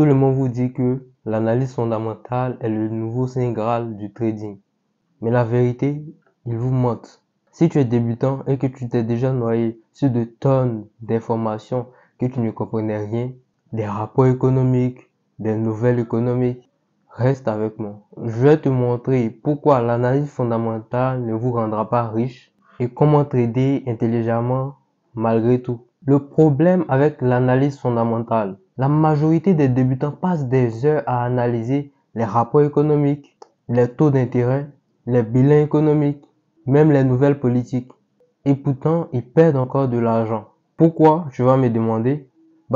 Tout le monde vous dit que l'analyse fondamentale est le nouveau saint graal du trading. Mais la vérité, ils vous mentent. Si tu es débutant et que tu t'es déjà noyé sur de tonnes d'informations que tu ne comprenais rien, des rapports économiques, des nouvelles économiques, reste avec moi. Je vais te montrer pourquoi l'analyse fondamentale ne vous rendra pas riche et comment trader intelligemment malgré tout. Le problème avec l'analyse fondamentale, la majorité des débutants passent des heures à analyser les rapports économiques, les taux d'intérêt, les bilans économiques, même les nouvelles politiques. Et pourtant, ils perdent encore de l'argent. Pourquoi, tu vas me demander?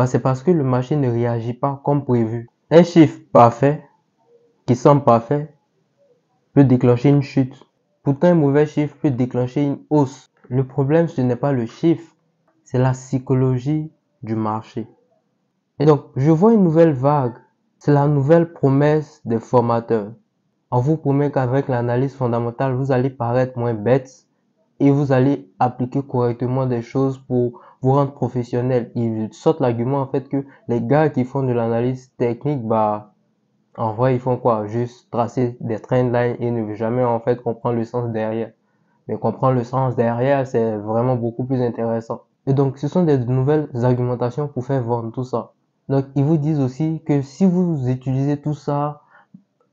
C'est parce que le marché ne réagit pas comme prévu. Un chiffre parfait, qui semble parfait, peut déclencher une chute. Pourtant, un mauvais chiffre peut déclencher une hausse. Le problème, ce n'est pas le chiffre, c'est la psychologie du marché. Et donc, je vois une nouvelle vague. C'est la nouvelle promesse des formateurs. On vous promet qu'avec l'analyse fondamentale, vous allez paraître moins bête et vous allez appliquer correctement des choses pour vous rendre professionnel. Ils sortent l'argument en fait que les gars qui font de l'analyse technique, en vrai, ils font quoi? Juste tracer des trendlines et ne jamais en fait comprendre le sens derrière. Mais comprendre le sens derrière, c'est vraiment beaucoup plus intéressant. Et donc, ce sont des nouvelles argumentations pour faire vendre tout ça. Donc, ils vous disent aussi que si vous utilisez tout ça,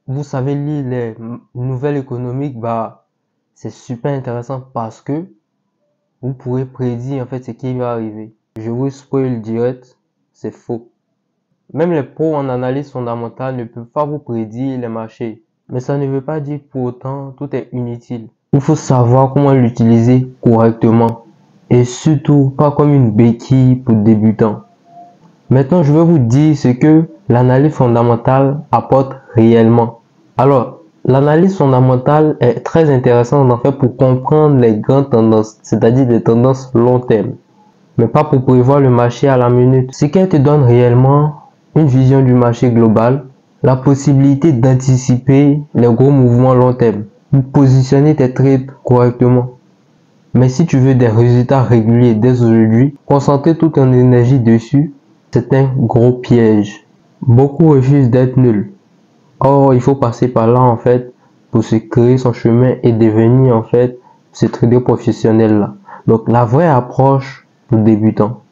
vous savez lire les nouvelles économiques, c'est super intéressant parce que vous pourrez prédire en fait ce qui va arriver. Je vous spoil direct, c'est faux. Même les pros en analyse fondamentale ne peuvent pas vous prédire les marchés. Mais ça ne veut pas dire pour autant tout est inutile. Il faut savoir comment l'utiliser correctement et surtout pas comme une béquille pour débutants. Maintenant, je vais vous dire ce que l'analyse fondamentale apporte réellement. Alors, l'analyse fondamentale est très intéressante en fait pour comprendre les grandes tendances, c'est-à-dire les tendances long terme, mais pas pour prévoir le marché à la minute. Ce qu'elle te donne réellement, une vision du marché global, la possibilité d'anticiper les gros mouvements long terme, pour positionner tes trades correctement. Mais si tu veux des résultats réguliers dès aujourd'hui, concentrer toute ton énergie dessus, c'est un gros piège. Beaucoup refusent d'être nuls. Or, il faut passer par là en fait pour se créer son chemin et devenir en fait ce trader professionnel là. Donc la vraie approche pour débutants.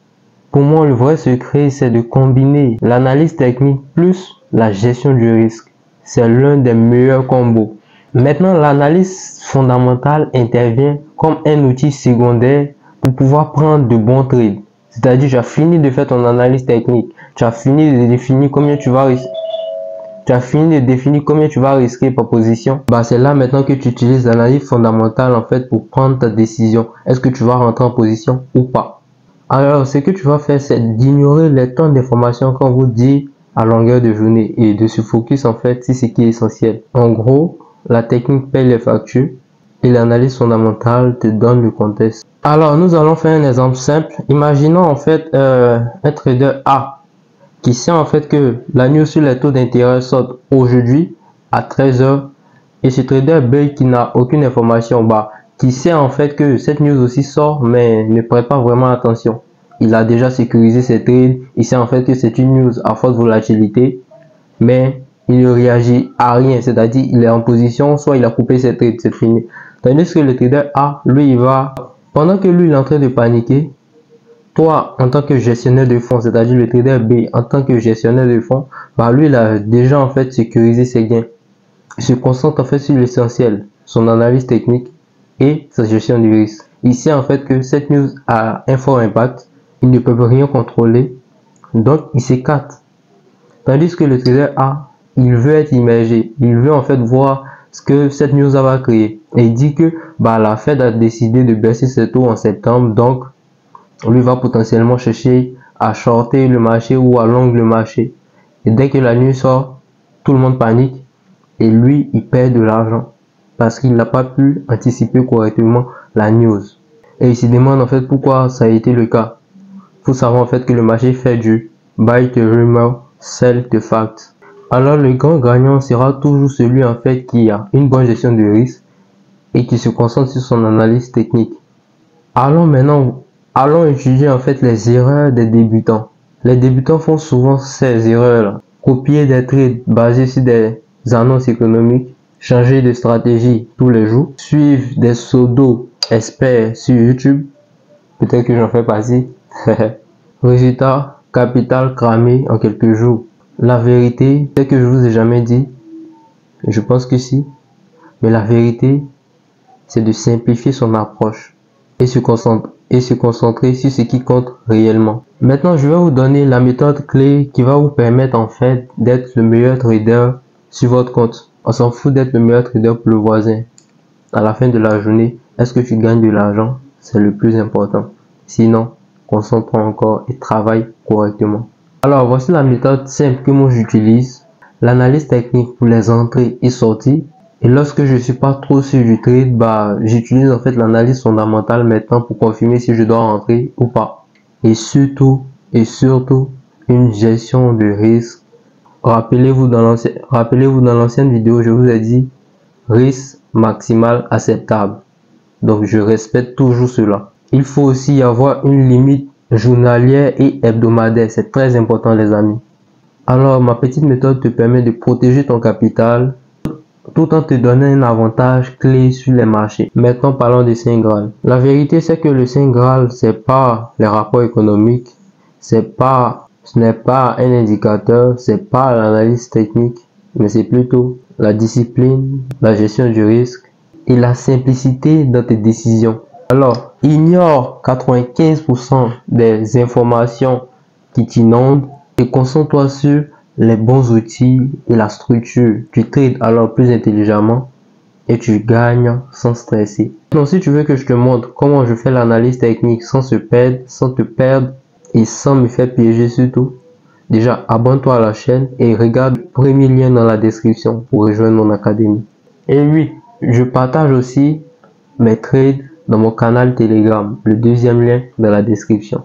Pour moi, le vrai secret, c'est de combiner l'analyse technique plus la gestion du risque. C'est l'un des meilleurs combos. Maintenant, l'analyse fondamentale intervient comme un outil secondaire pour pouvoir prendre de bons trades. C'est-à-dire, tu as fini de faire ton analyse technique. Tu as fini de définir combien tu vas risquer. Tu as fini de définir combien tu vas risquer par position. C'est là maintenant que tu utilises l'analyse fondamentale en fait pour prendre ta décision. Est-ce que tu vas rentrer en position ou pas? Alors, ce que tu vas faire, c'est d'ignorer les tonnes d'informations qu'on vous dit à longueur de journée et de se focus en fait sur ce qui est essentiel. En gros, la technique paye les factures et l'analyse fondamentale te donne le contexte. Alors, nous allons faire un exemple simple. Imaginons en fait un trader A qui sait en fait que la news sur les taux d'intérêt sort aujourd'hui à 13 h et ce trader B qui n'a aucune information, qui sait en fait que cette news aussi sort mais ne prête pas vraiment attention. Il a déjà sécurisé ses trades, il sait en fait que c'est une news à forte volatilité mais il ne réagit à rien, c'est-à-dire il est en position, soit il a coupé ses trades, c'est fini. Tandis que le trader A, lui, pendant que lui il est en train de paniquer, toi en tant que gestionnaire de fonds, c'est-à-dire le trader B en tant que gestionnaire de fonds, lui il a déjà en fait sécurisé ses gains. Il se concentre en fait sur l'essentiel, son analyse technique et sa gestion du risque. Il sait en fait que cette news a un fort impact, il ne peut rien contrôler, donc il s'écarte. Tandis que le trader A, il veut être immergé, il veut en fait voir ce que cette news va créer. Et il dit que la Fed a décidé de baisser ses taux en septembre, donc lui va potentiellement chercher à shorter le marché ou à long le marché. Et dès que la news sort, tout le monde panique et lui, il perd de l'argent parce qu'il n'a pas pu anticiper correctement la news. Et il se demande en fait pourquoi ça a été le cas. Il faut savoir en fait que le marché fait du buy the rumor, sell the fact. Alors le grand gagnant sera toujours celui en fait qui a une bonne gestion de risque et qui se concentre sur son analyse technique. Allons étudier en fait les erreurs des débutants. Les débutants font souvent ces erreurs là. copier des trades basés sur des annonces économiques, changer de stratégie tous les jours, suivre des pseudo experts sur YouTube, peut-être que j'en fais partie. Résultat, capital cramé en quelques jours. La vérité, c'est que je vous ai jamais dit, je pense que si, mais la vérité, c'est de simplifier son approche et se concentrer sur ce qui compte réellement. Maintenant, je vais vous donner la méthode clé qui va vous permettre en fait d'être le meilleur trader sur votre compte. On s'en fout d'être le meilleur trader pour le voisin. À la fin de la journée, est-ce que tu gagnes de l'argent? C'est le plus important. Sinon, concentre-toi encore et travaille correctement. Alors, voici la méthode simple que moi j'utilise. L'analyse technique pour les entrées et sorties. Et lorsque je suis pas trop sur du trade, j'utilise en fait l'analyse fondamentale maintenant pour confirmer si je dois rentrer ou pas. Et surtout, une gestion de risque. Rappelez-vous dans l'ancienne vidéo, je vous ai dit risque maximal acceptable. Donc, je respecte toujours cela. Il faut aussi y avoir une limite journalière et hebdomadaire. C'est très important, les amis. Alors, ma petite méthode te permet de protéger ton capital tout en te donnant un avantage clé sur les marchés. Maintenant, parlons du Saint Graal. La vérité, c'est que le Saint Graal, c'est pas les rapports économiques, ce n'est pas un indicateur, c'est pas l'analyse technique, mais c'est plutôt la discipline, la gestion du risque et la simplicité dans tes décisions. Alors, ignore 95% des informations qui t'inondent et concentre-toi sur les bons outils et la structure. Tu trades alors plus intelligemment et tu gagnes sans stresser. Donc, si tu veux que je te montre comment je fais l'analyse technique sans te perdre et sans me faire piéger surtout, déjà abonne-toi à la chaîne et regarde le premier lien dans la description pour rejoindre mon académie. Et oui, je partage aussi mes trades dans mon canal Telegram, le deuxième lien dans la description.